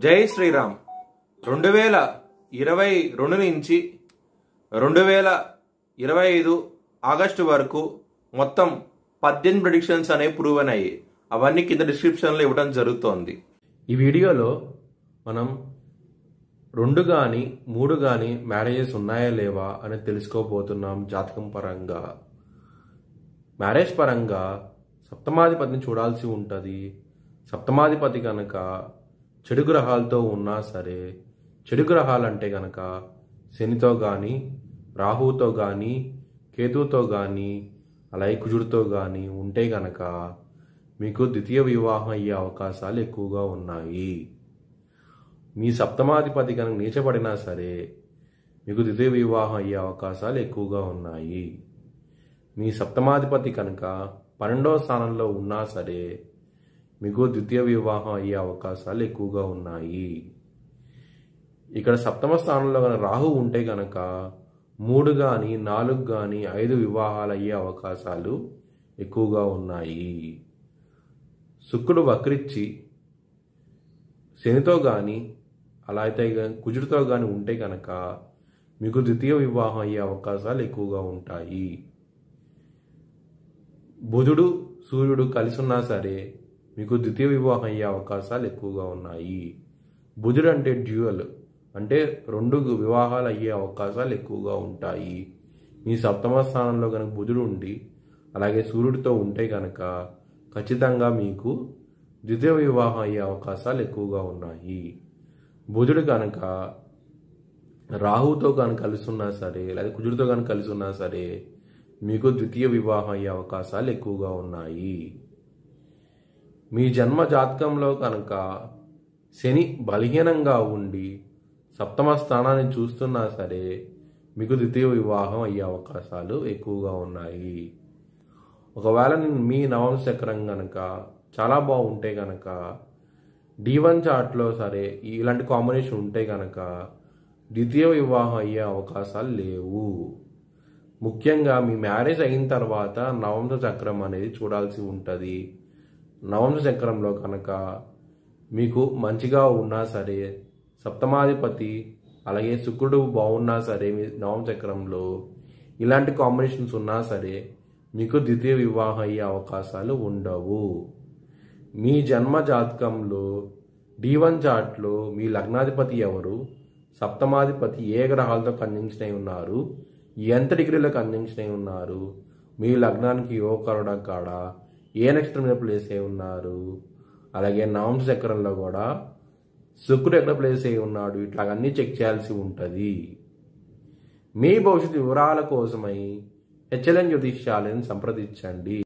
జై శ్రీరామ్ 2022 నుంచి 2025 ఆగస్టు వరకు మొత్తం 18 ప్రెడిక్షన్స్ అనేవి ప్రూవ్ అయ్యాయి. అవన్నీ కింద డిస్క్రిప్షన్లో ఇవ్వడం జరుగుతోంది. ఈ వీడియోలో మనం 2 కానీ 3 కానీ మ్యారేజెస్ ఉన్నాయా లేవా అని తెలుసుకోబోతున్నాం. జాతకం పరంగా, మ్యారేజ్ పరంగా సప్తమాధిపతిని చూడాల్సి ఉంటుంది. సప్తమాధిపతి కనుక చెడు గ్రహాలతో ఉన్నా సరే, చెడు గ్రహాలంటే కనుక శనితో కానీ, రాహుతో కానీ, కేతువుతో కానీ, అలాగే కుజుడితో కానీ ఉంటే కనుక మీకు ద్వితీయ వివాహం అయ్యే అవకాశాలు ఎక్కువగా ఉన్నాయి. మీ సప్తమాధిపతి కనుక నీచబడినా సరే మీకు ద్వితీయ వివాహం అయ్యే అవకాశాలు ఎక్కువగా ఉన్నాయి. మీ సప్తమాధిపతి కనుక 12వ స్థానంలో ఉన్నా సరే మీకు ద్వితీయ వివాహం అయ్యే అవకాశాలు ఎక్కువగా ఉన్నాయి. ఇక్కడ సప్తమ స్థానంలో కనుక రాహు ఉంటే కనుక 3 కానీ 4 కానీ 5 వివాహాలు అయ్యే అవకాశాలు ఎక్కువగా ఉన్నాయి. శుక్రుడు వక్రించి శనితో కానీ అలా అయితే కుజుడితో కానీ ఉంటే కనుక మీకు ద్వితీయ వివాహం అయ్యే అవకాశాలు ఎక్కువగా ఉంటాయి. బుధుడు సూర్యుడు కలిసి ఉన్నా సరే మీకు ద్వితీయ వివాహం అయ్యే అవకాశాలు ఎక్కువగా ఉన్నాయి. బుధుడు అంటే డ్యూయల్, అంటే 2 వివాహాలు అయ్యే అవకాశాలు ఎక్కువగా ఉంటాయి. మీ సప్తమ స్థానంలో కనుక బుధుడు ఉండి అలాగే సూర్యుడితో ఉంటే కనుక ఖచ్చితంగా మీకు ద్వితీయ వివాహం అయ్యే అవకాశాలు ఎక్కువగా ఉన్నాయి. బుధుడు కనుక రాహుతో కనుక కలిసి ఉన్నా సరే లేదా కుజుడితో కనుక కలిసి ఉన్నా సరే మీకు ద్వితీయ వివాహం అయ్యే అవకాశాలు ఎక్కువగా ఉన్నాయి. మీ జన్మ జాతకంలో కనుక శని బలహీనంగా ఉండి సప్తమ స్థానాన్ని చూస్తున్నా సరే మీకు ద్వితీయ వివాహం అయ్యే అవకాశాలు ఎక్కువగా ఉన్నాయి. ఒకవేళ మీ నవమ చక్రం కనుక చాలా బాగుంటే కనుక D1 చార్ట్లో సరే ఇలాంటి కాంబినేషన్ ఉంటే కనుక ద్వితీయ వివాహం అయ్యే అవకాశాలు లేవు. ముఖ్యంగా మీ మ్యారేజ్ అయిన తర్వాత నవమ చక్రం అనేది చూడాల్సి ఉంటుంది. నవమ చక్రంలో కనుక మీకు మంచిగా ఉన్నా సరే, సప్తమాధిపతి అలాగే శుక్రుడు బాగున్నా సరే మీ నవమ చక్రంలో ఇలాంటి కాంబినేషన్స్ ఉన్నా సరే మీకు ద్వితీయ వివాహం అయ్యే అవకాశాలు ఉండవు. మీ జన్మ జాతకంలో D1 చార్ట్లో మీ లగ్నాధిపతి ఎవరు, సప్తమాధిపతి ఏ గ్రహాలతో కంజంక్షన్ అయి ఉన్నారు, ఎంత డిగ్రీలో కంజంక్షన్ అయి ఉన్నారు, మీ లగ్నానికి యోగకరుడ కాడ ఏ నక్షత్రం మీద ప్లేస్ అయి ఉన్నారు, అలాగే నవమ చక్రంలో కూడా శుక్రుడు ఎక్కడ ప్లేస్ అయి ఉన్నాడు, ఇట్లాగన్నీ చెక్ చేయాల్సి ఉంటుంది. మీ భవిష్యత్తు వివరాల కోసమై HLN జ్యోతిష్యాలను సంప్రదించండి.